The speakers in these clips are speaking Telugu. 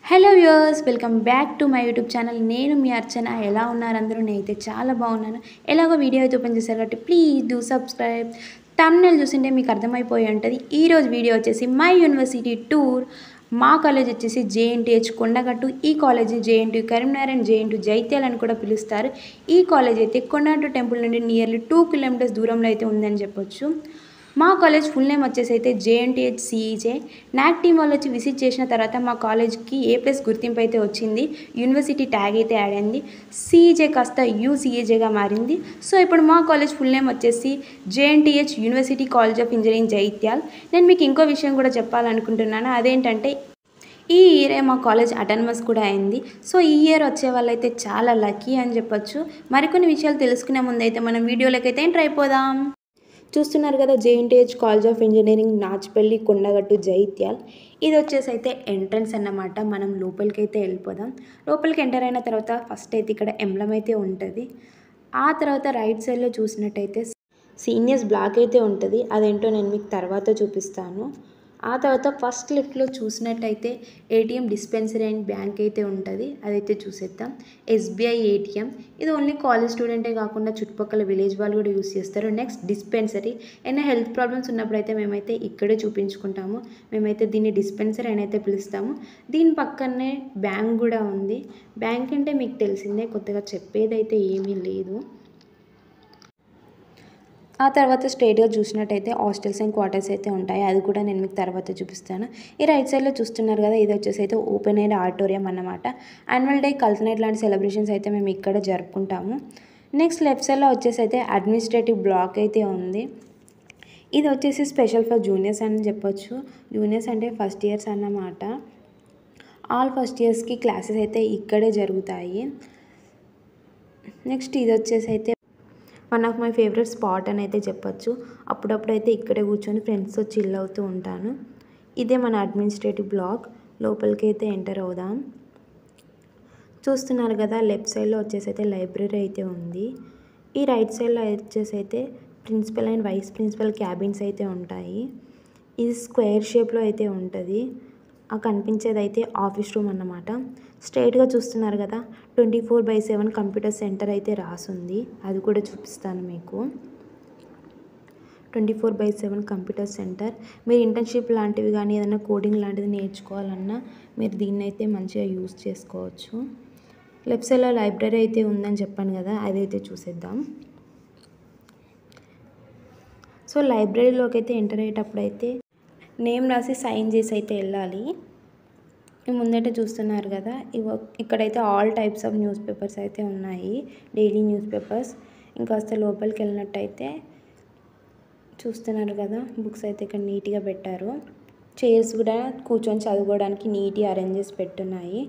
Hello viewers, welcome back to my YouTube channel. నేను మీ అర్చన. ఎలా ఉన్నారు అందరూ? నేనైతే చాలా బాగున్నాను. ఎలాగో వీడియో అయితే ఓపెన్ చేశారు కాబట్టి ప్లీజ్ డూ సబ్స్క్రైబ్. థంబ్నెయిల్ చూసింటే మీకు అర్థమైపోయి ఉంటుంది. ఈరోజు వీడియో వచ్చేసి మై యూనివర్సిటీ టూర్. మా కాలేజ్ వచ్చేసి జేఎన్టీహెచ్ కొండగట్టు. ఈ college JNTU Karimnagar and JNTU Jagtial అని కూడా పిలుస్తారు. ఈ కాలేజ్ అయితే కొండగట్టు టెంపుల్ నుండి నియర్లీ 2 కిలోమీటర్స్ దూరంలో అయితే ఉందని చెప్పొచ్చు. మా కాలేజ్ ఫుల్ నేమ్ వచ్చేసి అయితే జేఎన్టీహెచ్ సిఈజే. నాక్ టీమ్ వాళ్ళు వచ్చి విజిట్ చేసిన తర్వాత మా కాలేజ్కి A+ గుర్తింపు అయితే వచ్చింది. యూనివర్సిటీ ట్యాగ్ అయితే యాడ్ అయింది. సిఈజే కాస్త యూసీఏజేగా మారింది. సో ఇప్పుడు మా కాలేజ్ ఫుల్ నేమ్ వచ్చేసి JNTH university college of engineering Jagtial. నేను మీకు ఇంకో విషయం కూడా చెప్పాలనుకుంటున్నాను. అదేంటంటే ఈ ఇయరే మా కాలేజ్ అటానమస్ కూడా అయింది. సో ఈ ఇయర్ వచ్చే వాళ్ళైతే చాలా లక్కీ అని చెప్పొచ్చు. మరికొన్ని విషయాలు తెలుసుకునే ముందు అయితే మనం వీడియోలోకి అయితే ఎంటర్ అయిపోదాం. చూస్తున్నారు కదా, JNTH college of engineering Nachpalli Kondagattu Jagtial. ఇది వచ్చేసి అయితే ఎంట్రన్స్ అన్నమాట. మనం లోపలికి అయితే వెళ్ళిపోదాం. లోపలికి ఎంటర్ అయిన తర్వాత ఫస్ట్ అయితే ఇక్కడ ఎంబ్లం అయితే ఉంటుంది. ఆ తర్వాత రైట్ సైడ్లో చూసినట్టయితే సీనియర్స్ బ్లాక్ అయితే ఉంటుంది. అదేంటో నేను మీకు తర్వాత చూపిస్తాను. ఆ తర్వాత ఫస్ట్ లెఫ్ట్లో చూసినట్టయితే ఏటీఎం డిస్పెన్సరీ అండ్ బ్యాంక్ అయితే ఉంటుంది. అదైతే చూసేద్దాం. SBI ATM. ఇది ఓన్లీ కాలేజ్ స్టూడెంటే కాకుండా చుట్టుపక్కల విలేజ్ వాళ్ళు కూడా యూస్ చేస్తారు. Next dispensary. ఏమైనా హెల్త్ ప్రాబ్లమ్స్ ఉన్నప్పుడు అయితే మేమైతే ఇక్కడే చూపించుకుంటాము. మేమైతే దీన్ని డిస్పెన్సరీ అని అయితే పిలుస్తాము. దీని పక్కనే బ్యాంక్ కూడా ఉంది. బ్యాంక్ అంటే మీకు తెలిసిందే, కొత్తగా చెప్పేదైతే ఏమీ లేదు. ఆ తర్వాత స్ట్రైట్గా చూసినట్టయితే హాస్టల్స్ అండ్ క్వార్టర్స్ అయితే ఉంటాయి. అది కూడా నేను మీకు తర్వాత చూపిస్తాను. ఈ రైట్ సైడ్లో చూస్తున్నారు కదా, ఇది వచ్చేసి అయితే ఓపెన్ ఎయిర్ ఆడిటోరియం అన్నమాట. యాన్యువల్ డే, కల్చరల్ లాంటి సెలబ్రేషన్స్ అయితే మేము ఇక్కడ జరుపుకుంటాము. నెక్స్ట్ లెఫ్ట్ సైడ్లో వచ్చేసి అయితే అడ్మినిస్ట్రేటివ్ బ్లాక్ అయితే ఉంది. ఇది వచ్చేసి స్పెషల్ ఫర్ జూనియర్స్ అని చెప్పొచ్చు. జూనియర్స్ అంటే ఫస్ట్ ఇయర్స్ అన్నమాట. ఆల్ ఫస్ట్ ఇయర్స్కి క్లాసెస్ అయితే ఇక్కడే జరుగుతాయి. నెక్స్ట్ ఇది వచ్చేసి అయితే one of my favourite spot అని అయితే చెప్పొచ్చు. అప్పుడప్పుడు అయితే ఇక్కడే కూర్చొని ఫ్రెండ్స్తో చిల్ అవుతూ ఉంటాను. ఇదే మన అడ్మినిస్ట్రేటివ్ బ్లాక్. లోపలికి అయితే ఎంటర్ అవుదాం. చూస్తున్నారు కదా, లెఫ్ట్ సైడ్లో వచ్చేసి అయితే లైబ్రరీ అయితే ఉంది. ఈ రైట్ సైడ్లో వచ్చేసి అయితే principal and vice principal cabins అయితే ఉంటాయి. ఇది స్క్వేర్ షేప్లో అయితే ఉంటుంది. ఆ కనిపించేది అయితే ఆఫీస్ రూమ్ అన్నమాట. స్ట్రైట్గా చూస్తున్నారు కదా, 24/7 కంప్యూటర్ సెంటర్ అయితే రాసుంది. అది కూడా చూపిస్తాను మీకు. 24/7 కంప్యూటర్ సెంటర్. మీరు ఇంటర్న్షిప్ లాంటివి కానీ ఏదైనా కోడింగ్ లాంటిది నేర్చుకోవాలన్నా మీరు దీన్ని అయితే మంచిగా యూస్ చేసుకోవచ్చు. లెఫ్ట్ సైడ్లో లైబ్రరీ అయితే ఉందని చెప్పాను కదా, అదైతే చూసేద్దాం. సో లైబ్రరీలోకి అయితే ఎంటర్ అయ్యేటప్పుడు అయితే నేమ్ రాసి సైన్ చేసి అయితే వెళ్ళాలి. ముందట చూస్తున్నారు కదా, ఇక్కడైతే all types of news papers అయితే ఉన్నాయి. Daily news papers. ఇంకాస్త లోపలికి వెళ్ళినట్టయితే చూస్తున్నారు కదా, బుక్స్ అయితే ఇక్కడ నీట్గా పెట్టారు. చైర్స్ కూడా కూర్చొని చదువుకోవడానికి నీట్గా అరేంజ్ చేసి పెట్టున్నాయి.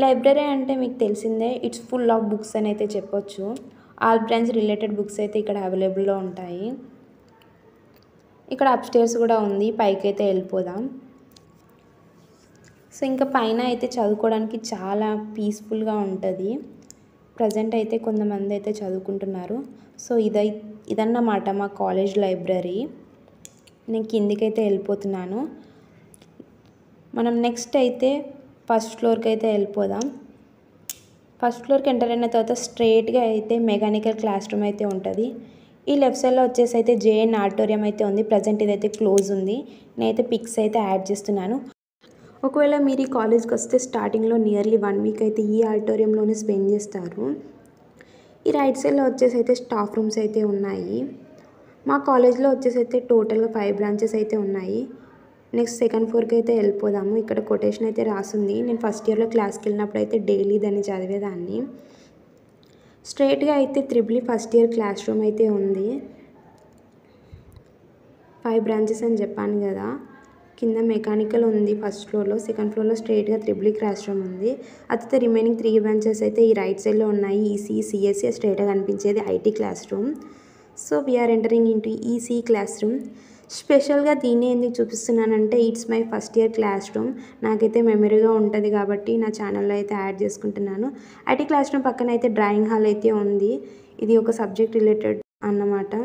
లైబ్రరీ అంటే మీకు తెలిసిందే, ఇట్స్ ఫుల్ ఆఫ్ బుక్స్ అని అయితే చెప్పొచ్చు. ఆల్ బ్రాంచ్ రిలేటెడ్ బుక్స్ అయితే ఇక్కడ అవైలబుల్లో ఉంటాయి. ఇక్కడ అప్స్టేర్స్ కూడా ఉంది. పైకి అయితే వెళ్ళిపోదాం. సో ఇంకా పైన అయితే చదువుకోవడానికి చాలా పీస్ఫుల్గా ఉంటుంది. ప్రజెంట్ అయితే కొంతమంది అయితే చదువుకుంటున్నారు. సో ఇదన్నమాట మా కాలేజ్ లైబ్రరీ. నేను కిందికైతే వెళ్ళిపోతున్నాను. మనం నెక్స్ట్ అయితే ఫస్ట్ ఫ్లోర్కి అయితే వెళ్ళిపోదాం. ఫస్ట్ ఫ్లోర్కి ఎంటర్ అయిన తర్వాత స్ట్రైట్గా అయితే మెకానికల్ క్లాస్ రూమ్ అయితే ఉంటుంది. ఈ లెఫ్ట్ సైడ్లో వచ్చేసి అయితే జేఎన్ ఆడిటోరియం అయితే ఉంది. ప్రజెంట్ ఇదైతే క్లోజ్ ఉంది. నేనైతే పిక్స్ అయితే యాడ్ చేస్తున్నాను. ఒకవేళ మీరు ఈ కాలేజ్కి వస్తే స్టార్టింగ్లో నియర్లీ 1 వీక్ అయితే ఈ ఆడిటోరియంలోనే స్పెండ్ చేస్తారు. ఈ రైట్ సైడ్లో వచ్చేసి అయితే స్టాఫ్ రూమ్స్ అయితే ఉన్నాయి. మా కాలేజ్లో వచ్చేసి అయితే టోటల్గా 5 బ్రాంచెస్ అయితే ఉన్నాయి. నెక్స్ట్ సెకండ్ ఫ్లోర్కి అయితే వెళ్ళిపోదాము. ఇక్కడ కొటేషన్ అయితే రాసింది. నేను ఫస్ట్ ఇయర్లో క్లాస్కి వెళ్ళినప్పుడు అయితే డైలీ దాన్ని చదివేదాన్ని. స్ట్రైట్గా అయితే triple first year class room అయితే ఉంది. 5 బ్రాంచెస్ అని చెప్పాను కదా. కింద మెకానికల్ ఉంది ఫస్ట్ ఫ్లోర్లో. సెకండ్ ఫ్లోర్లో స్ట్రైట్గా త్రిబుల్ క్లాస్ రూమ్ ఉంది. అయితే రిమైనింగ్ 3 బ్రాంచెస్ అయితే ఈ రైట్ సైడ్లో ఉన్నాయి. ఈసీ, సిఎస్సి, స్ట్రైట్గా కనిపించేది IT class room. So we are entering into EC class room. స్పెషల్గా దీన్ని ఎందుకు చూపిస్తున్నానంటే it's my first year class room. నాకైతే మెమరీగా ఉంటుంది కాబట్టి నా ఛానల్లో అయితే యాడ్ చేసుకుంటున్నాను. ఐటీ క్లాస్ రూమ్ పక్కన అయితే డ్రాయింగ్ హాల్ అయితే ఉంది. ఇది ఒక సబ్జెక్ట్ రిలేటెడ్ అన్నమాట.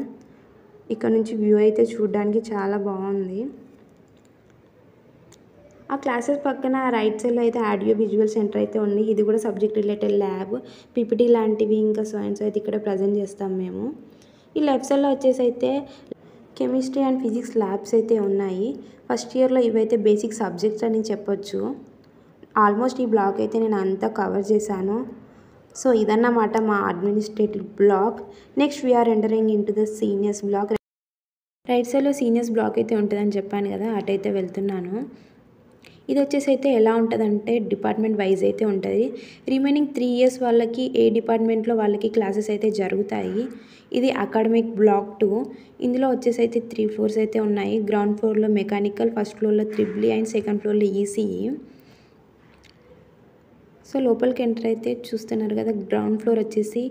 ఇక్కడ నుంచి వ్యూ అయితే చూడడానికి చాలా బాగుంది. ఆ క్లాసెస్ పక్కన రైట్ సైడ్లో అయితే ఆడియో విజువల్ సెంటర్ అయితే ఉంది. ఇది కూడా సబ్జెక్ట్ రిలేటెడ్ ల్యాబ్, పీపీటీ లాంటివి ఇంకా సో అండ్ సో అయితే ఇక్కడ ప్రజెంట్ చేస్తాం మేము. ఈ లెఫ్ట్ సైడ్లో వచ్చేసి అయితే కెమిస్ట్రీ అండ్ ఫిజిక్స్ ల్యాబ్స్ అయితే ఉన్నాయి. ఫస్ట్ ఇయర్లో ఇవైతే బేసిక్ సబ్జెక్ట్స్ అని చెప్పొచ్చు. ఆల్మోస్ట్ ఈ బ్లాక్ అయితే నేను అంతా కవర్ చేశాను. సో ఇదన్నమాట మా administrative block. Next we're entering into the seniors block. Right సైడ్లో సీనియర్స్ బ్లాక్ అయితే ఉంటుందని చెప్పాను కదా, అటైతే వెళ్తున్నాను. ఇది వచ్చేసి అయితే ఎలా ఉంటుందంటే డిపార్ట్మెంట్ వైజ్ అయితే ఉంటుంది. రిమైనింగ్ 3 years వాళ్ళకి ఏ డిపార్ట్మెంట్లో వాళ్ళకి క్లాసెస్ అయితే జరుగుతాయి. ఇది అకాడమిక్ బ్లాక్ 2. ఇందులో వచ్చేసి అయితే 3 floors అయితే ఉన్నాయి. గ్రౌండ్ ఫ్లోర్లో మెకానికల్, ఫస్ట్ ఫ్లోర్లో ట్రిపుల్ అండ్ సెకండ్ ఫ్లోర్లో ఈసీఈ. సో లోపలికి ఎంటర్ అయితే చూస్తున్నారు కదా, గ్రౌండ్ ఫ్లోర్ వచ్చేసి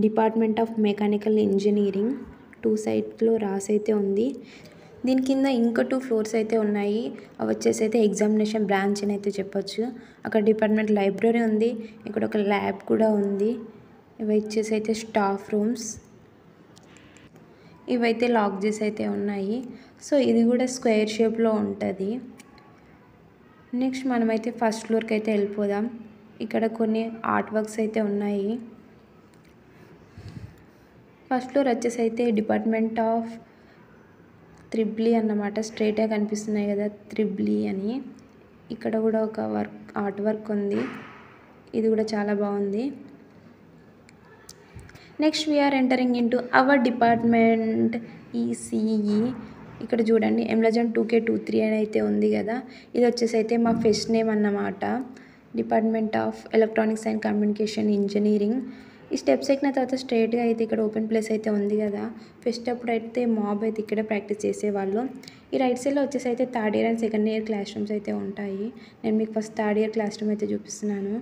department of mechanical engineering 2 sides రాసి అయితే ఉంది. దీని కింద ఇంకా 2 floors అయితే ఉన్నాయి. అవి వచ్చేసి అయితే ఎగ్జామినేషన్ బ్రాంచ్ అని అయితే చెప్పొచ్చు. అక్కడ డిపార్ట్మెంట్ లైబ్రరీ ఉంది, ఇక్కడ ఒక ల్యాబ్ కూడా ఉంది. ఇవి వచ్చేసి అయితే స్టాఫ్ రూమ్స్, ఇవైతే లాక్ చేసి అయితే ఉన్నాయి. సో ఇది కూడా స్క్వేర్ షేప్లో ఉంటుంది. నెక్స్ట్ మనమైతే ఫస్ట్ ఫ్లోర్కి అయితే వెళ్ళిపోదాం. ఇక్కడ కొన్ని ఆర్ట్ వర్క్స్ అయితే ఉన్నాయి. ఫస్ట్ ఫ్లోర్ వచ్చేసి అయితే డిపార్ట్మెంట్ ఆఫ్ ట్రిపుల్ అన్నమాట. స్ట్రైట్గా కనిపిస్తున్నాయి కదా ట్రిపుల్ అని. ఇక్కడ కూడా ఒక ఆర్ట్ వర్క్ ఉంది, ఇది కూడా చాలా బాగుంది. Next we're entering into our department ECE. ఇక్కడ చూడండి ఎమ్లజన్ 2K23 అని అయితే ఉంది కదా, ఇది వచ్చేసి అయితే మా ఫెస్ట్ నేమ్ అన్నమాట. Department of electronics and communication engineering. ఈ స్టెప్స్ ఎక్కిన తర్వాత స్ట్రైట్గా అయితే ఇక్కడ ఓపెన్ ప్లేస్ అయితే ఉంది కదా, ఫెస్ట్ అప్పుడు అయితే మాబ్ అయితే ఇక్కడే ప్రాక్టీస్ చేసేవాళ్ళు. ఈ రైట్ సైడ్లో వచ్చేసి అయితే 3rd year and 2nd year class rooms అయితే ఉంటాయి. నేను మీకు first 3rd year class room అయితే చూపిస్తున్నాను.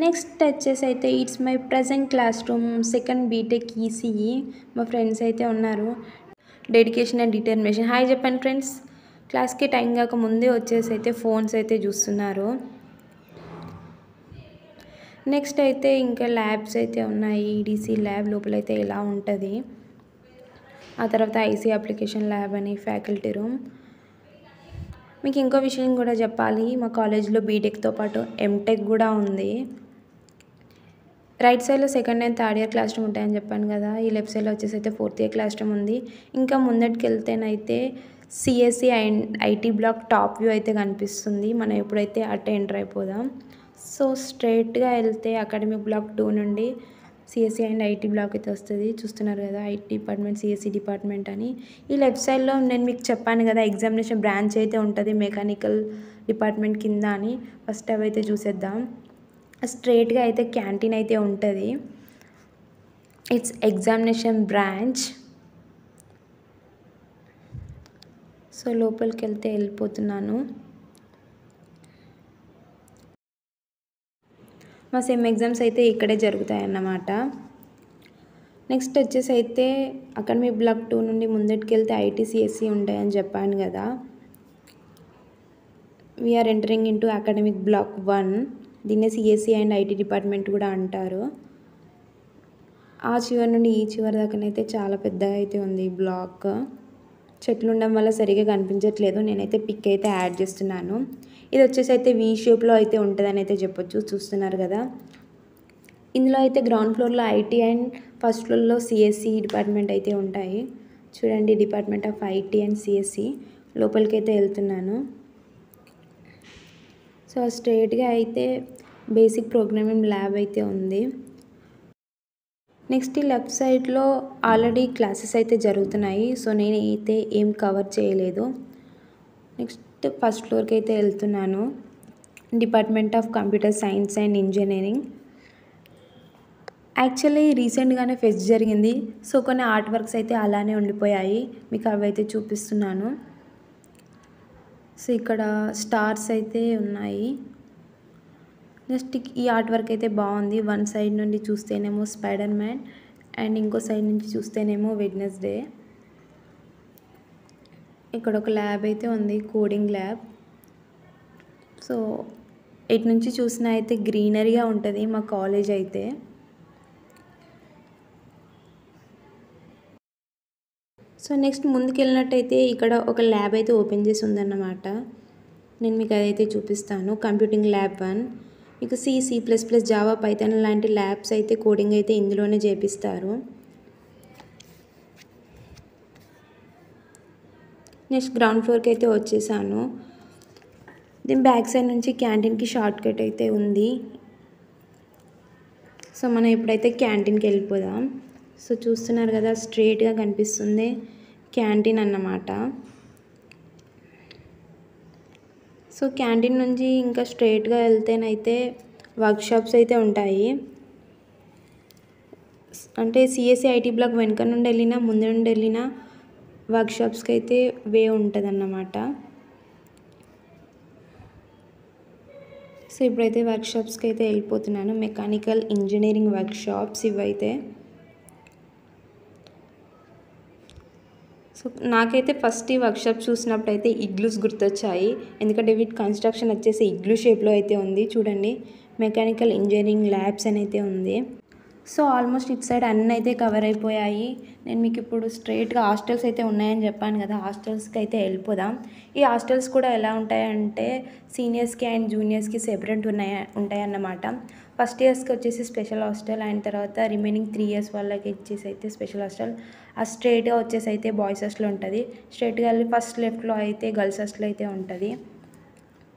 నెక్స్ట్ వచ్చేసి అయితే it's my present classroom, second BTech ECE. మా ఫ్రెండ్స్ అయితే ఉన్నారు. Dedication and determination. హాయ్ చెప్పండి ఫ్రెండ్స్. క్లాస్కి టైం కాక ముందే వచ్చేసి అయితే ఫోన్స్ అయితే చూస్తున్నారు. నెక్స్ట్ అయితే ఇంకా ల్యాబ్స్ అయితే ఉన్నాయి. ఈడీసీ ల్యాబ్ లోపలైతే ఇలా ఉంటుంది. ఆ తర్వాత ఐసీ అప్లికేషన్ ల్యాబ్ అని ఫ్యాకల్టీ రూమ్. మీకు ఇంకో విషయం కూడా చెప్పాలి, మా కాలేజ్లో బీటెక్తో పాటు ఎంటెక్ కూడా ఉంది. రైట్ సైడ్లో 2nd and 3rd year class room ఉంటాయని చెప్పాను కదా, ఈ లెఫ్ట్ సైడ్లో వచ్చేసి అయితే 4th year క్లాస్ రూమ్ ఉంది. ఇంకా ముందటికి వెళ్తేనైతే CSC and IT block top view అయితే కనిపిస్తుంది. మనం ఎప్పుడైతే అట్టే ఎంటర్ అయిపోదాం. సో స్ట్రైట్గా వెళ్తే అకాడమిక్ బ్లాక్ 2 నుండి సిఎస్సి అండ్ ఐటీ బ్లాక్ అయితే వస్తుంది. చూస్తున్నారు కదా ఐటీ డిపార్ట్మెంట్, సిఎస్సి డిపార్ట్మెంట్ అని. ఈ లెఫ్ట్ సైడ్లో నేను మీకు చెప్పాను కదా ఎగ్జామినేషన్ బ్రాంచ్ అయితే ఉంటుంది మెకానికల్ డిపార్ట్మెంట్ కింద అని. ఫస్ట్ అవి అయితే చూసేద్దాం. స్ట్రైట్గా అయితే క్యాంటీన్ అయితే ఉంటుంది. It's examination branch. సో లోపలికి వెళ్తే వెళ్ళిపోతున్నాను. మా సెమ్ ఎగ్జామ్స్ అయితే ఇక్కడే జరుగుతాయి అన్నమాట. నెక్స్ట్ వచ్చేసి అయితే అకాడమిక్ బ్లాక్ 2 నుండి ముందటికి వెళ్తే ఐటీ సిఎస్సి ఉంటాయని చెప్పాను కదా. We're entering into academic block 1. దీన్నే సిఎస్సి అండ్ ఐటీ డిపార్ట్మెంట్ కూడా అంటారు. ఆ చివరి నుండి ఈ చివరి దాకానైతే చాలా పెద్దగా అయితే ఉంది ఈ బ్లాక్. చెట్లు ఉండడం వల్ల సరిగా కనిపించట్లేదు, నేనైతే పిక్ అయితే యాడ్ చేస్తున్నాను. ఇది వచ్చేసి అయితే వీ షేప్లో అయితే ఉంటుందని అయితే చెప్పొచ్చు. చూస్తున్నారు కదా, ఇందులో అయితే గ్రౌండ్ ఫ్లోర్లో ఐటీ అండ్ ఫస్ట్ ఫ్లోర్లో సిఎస్సి డిపార్ట్మెంట్ అయితే ఉంటాయి. చూడండి department of IT and CSC. లోపలికి అయితే వెళ్తున్నాను. సో స్ట్రైట్గా అయితే బేసిక్ ప్రోగ్రామింగ్ ల్యాబ్ అయితే ఉంది. నెక్స్ట్ ఈ లెఫ్ట్ సైడ్లో ఆల్రెడీ క్లాసెస్ అయితే జరుగుతున్నాయి. సో నేను అయితే ఏం కవర్ చేయలేదు. నెక్స్ట్ ఫస్ట్ ఫ్లోర్కి అయితే వెళ్తున్నాను. Department of computer science and engineering. Actually రీసెంట్గానే ఫెస్ట్ జరిగింది. సో కొన్ని ఆర్ట్ వర్క్స్ అయితే అలానే ఉండిపోయాయి, మీకు అవి అయితే చూపిస్తున్నాను. సో ఇక్కడ స్టార్స్ అయితే ఉన్నాయి. నెక్స్ట్ ఈ ఆర్ట్ వర్క్ అయితే బాగుంది. వన్ సైడ్ నుండి చూస్తేనేమో స్పైడర్ మ్యాన్ అండ్ ఇంకో సైడ్ నుంచి చూస్తేనేమో వెడ్నెస్డే. ఇక్కడ ఒక ల్యాబ్ అయితే ఉంది, కోడింగ్ ల్యాబ్. సో ఇటు నుంచి చూసినా అయితే గ్రీనరీగా ఉంటుంది మా కాలేజ్ అయితే. సో నెక్స్ట్ ముందుకెళ్ళినట్టయితే ఇక్కడ ఒక ల్యాబ్ అయితే ఓపెన్ చేసి ఉందన్నమాట. నేను మీకు అదైతే చూపిస్తాను. కంప్యూటింగ్ ల్యాబ్ 1 మీకు C++, జావా, పైథాన్ లాంటి ల్యాబ్స్ అయితే కోడింగ్ అయితే ఇందులోనే చేపిస్తారు. నెక్స్ట్ గ్రౌండ్ ఫ్లోర్కి అయితే వచ్చేసాను. దీని బ్యాక్ సైడ్ నుంచి క్యాంటీన్కి షార్ట్ కట్ అయితే ఉంది. సో మనం ఇప్పుడైతే క్యాంటీన్కి వెళ్ళిపోదాం. సో చూస్తున్నారు కదా, స్ట్రైట్గా కనిపిస్తుంది క్యాంటీన్ అన్నమాట. సో క్యాంటీన్ నుంచి ఇంకా స్ట్రైట్గా వెళ్తేనైతే వర్క్షాప్స్ అయితే ఉంటాయి. అంటే సిఎస్సి ఐటీ బ్లాక్ వెనక నుండి వెళ్ళినా ముందు నుండి వెళ్ళినా వర్క్షాప్స్కి అయితే వే ఉంటుంది అన్నమాట. సో ఇప్పుడైతే వర్క్షాప్స్కి అయితే వెళ్ళిపోతున్నాను. మెకానికల్ ఇంజనీరింగ్ వర్క్షాప్స్ ఇవైతే. సో నాకైతే ఫస్ట్ ఈ వర్క్షాప్ చూసినప్పుడు అయితే ఇగ్లూస్ గుర్తొచ్చాయి. ఎందుకంటే వీటి కన్స్ట్రక్షన్ వచ్చేసి ఇగ్లూ షేప్లో అయితే ఉంది. చూడండి, మెకానికల్ ఇంజనీరింగ్ ల్యాబ్స్ అని అయితే ఉంది. సో ఆల్మోస్ట్ ఇటు సైడ్ అన్నీ అయితే కవర్ అయిపోయాయి. నేను మీకు ఇప్పుడు స్ట్రైట్గా హాస్టల్స్ అయితే ఉన్నాయని చెప్పాను కదా, హాస్టల్స్కి అయితే వెళ్ళిపోదాం. ఈ హాస్టల్స్ కూడా ఎలా ఉంటాయంటే సీనియర్స్కి అండ్ జూనియర్స్కి సెపరేట్ ఉంటాయన్నమాట. ఫస్ట్ ఇయర్స్కి వచ్చేసి స్పెషల్ హాస్టల్, అండ్ తర్వాత రిమైనింగ్ 3 years వాళ్ళకి వచ్చేసి అయితే స్పెషల్ హాస్టల్. ఆ స్ట్రైట్గా వచ్చేసి అయితే బాయ్స్ హాస్టల్ ఉంటుంది. స్ట్రైట్గా వెళ్ళి ఫస్ట్ లెఫ్ట్లో అయితే గర్ల్స్ హాస్టల్ అయితే ఉంటుంది.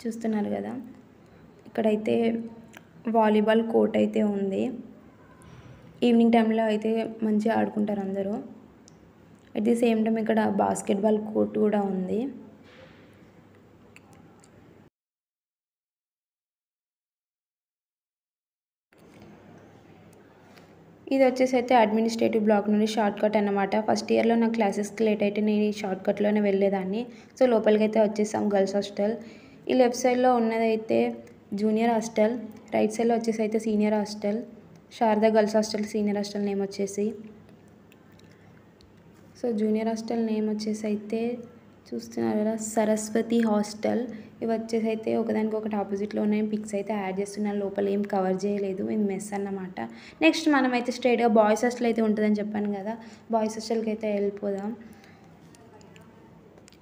చూస్తున్నారు కదా, ఇక్కడైతే వాలీబాల్ కోర్ట్ అయితే ఉంది. ఈవినింగ్ టైంలో అయితే మంచిగా ఆడుకుంటారు అందరూ. అట్ ది సేమ్ టైం ఇక్కడ బాస్కెట్బాల్ కోర్ట్ కూడా ఉంది. ఇది వచ్చేసి అయితే అడ్మినిస్ట్రేటివ్ బ్లాక్ నుండి షార్ట్ కట్ అన్నమాట. ఫస్ట్ ఇయర్లో నా క్లాసెస్కి లేట్ అయితే నేను ఈ షార్ట్ కట్లోనే వెళ్ళేదాన్ని. సో లోపలికి అయితే వచ్చేసాం గర్ల్స్ హాస్టల్. ఈ లెఫ్ట్ సైడ్లో ఉన్నదైతే జూనియర్ హాస్టల్, రైట్ సైడ్లో వచ్చేసి అయితే senior hostel. Sharada girls hostel senior hostel name వచ్చేసి. సో జూనియర్ హాస్టల్ నేమ్ వచ్చేసి అయితే చూస్తున్నారు కదా, సరస్వతి హాస్టల్. ఇవి వచ్చేసి అయితే ఒకదానికి ఒకటి ఆపోజిట్లో ఉన్నాయి. పిక్స్ అయితే యాడ్ చేస్తున్నాను, లోపల ఏం కవర్ చేయలేదు, ఇది మెస్ అన్నమాట. నెక్స్ట్ మనమైతే స్ట్రైట్గా బాయ్స్ హాస్టల్ అయితే ఉంటుందని చెప్పాను కదా, బాయ్స్ హాస్టల్కి అయితే వెళ్ళిపోదాం.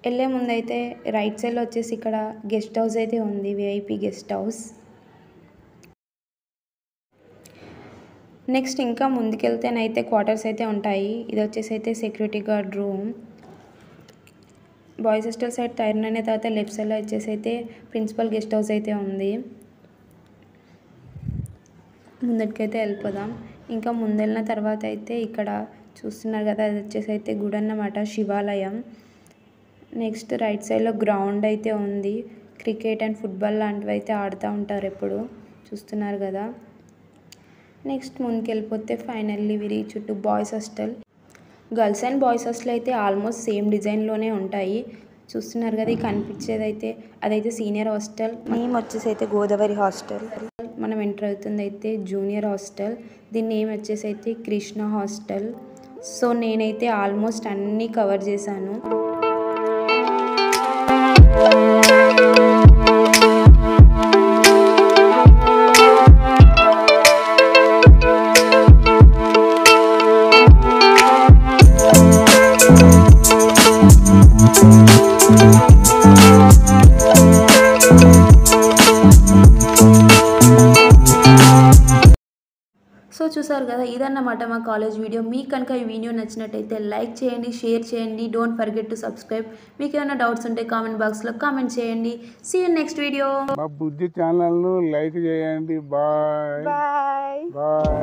వెళ్ళే ముందు అయితే రైట్ సైడ్లో వచ్చేసి ఇక్కడ గెస్ట్ హౌస్ అయితే ఉంది, విఐపి గెస్ట్ హౌస్. నెక్స్ట్ ఇంకా ముందుకెళ్తేనైతే క్వార్టర్స్ అయితే ఉంటాయి. ఇది వచ్చేసి అయితే security guard room. Boys hostel side turn అయిన తర్వాత లెఫ్ట్ సైడ్లో వచ్చేసి అయితే ప్రిన్సిపల్ గెస్ట్ హౌస్ అయితే ఉంది. ముందటికైతే వెళ్ళిపోదాం. ఇంకా ముందెళ్ళిన తర్వాత అయితే ఇక్కడ చూస్తున్నారు కదా, అది వచ్చేసి అయితే గుడి అన్నమాట, శివాలయం. నెక్స్ట్ రైట్ సైడ్లో గ్రౌండ్ అయితే ఉంది. క్రికెట్ అండ్ ఫుట్బాల్ లాంటివి అయితే ఆడుతూ ఉంటారు ఎప్పుడు. చూస్తున్నారు కదా. నెక్స్ట్ ముందుకు వెళ్ళిపోతే ఫైనల్లీ విరి చుట్టూ boys hostel. Girls and boys hostel అయితే ఆల్మోస్ట్ సేమ్ డిజైన్లోనే ఉంటాయి. చూస్తున్నారు కదా, కనిపించేది అయితే అదైతే సీనియర్ హాస్టల్. నేమ్ వచ్చేసి అయితే గోదావరి హాస్టల్. మనం ఎంటర్ అవుతుంది అయితే జూనియర్ హాస్టల్. దీని నేమ్ వచ్చేసి అయితే కృష్ణ హాస్టల్. సో నేనైతే ఆల్మోస్ట్ అన్నీ కవర్ చేశాను. సో చూసారు కదా, ఇదన్నమాట మా కాలేజ్ వీడియో. మీకు కనుక ఈ వీడియో నచ్చినట్టయితే లైక్ చేయండి, షేర్ చేయండి. Don't forget to subscribe. మీకు ఏమైనా డౌట్స్ ఉంటే కామెంట్ బాక్స్లో కామెంట్ చేయండి. See you next video. మా బుజ్జి ఛానల్ను లైక్ చేయండి. Bye bye bye.